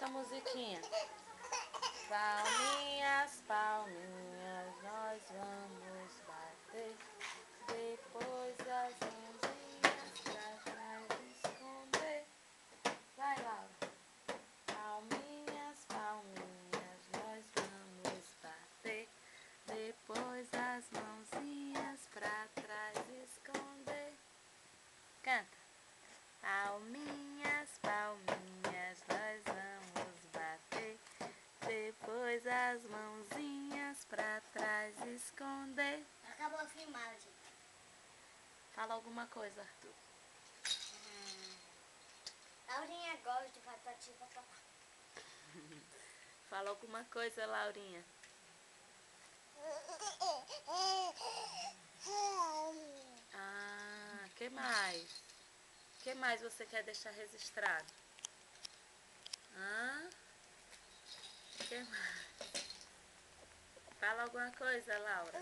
a musiquinha. Palminhas, palminhas, nós vamos bater. Depois as mãozinhas pra trás esconder. Vai, Laura. Palminhas, palminhas, nós vamos bater. Depois as mãozinhas pra trás esconder. Canta. Palminhas, palminhas, nós vamos bater. Depois as mãozinhas pra trás esconder. Acabou a filmagem. Fala alguma coisa, Arthur. Laurinha gosta de patati e patatá. Fala alguma coisa, Laurinha. Ah, que mais? Que mais você quer deixar registrado? Que mais? Fala alguma coisa, Laura.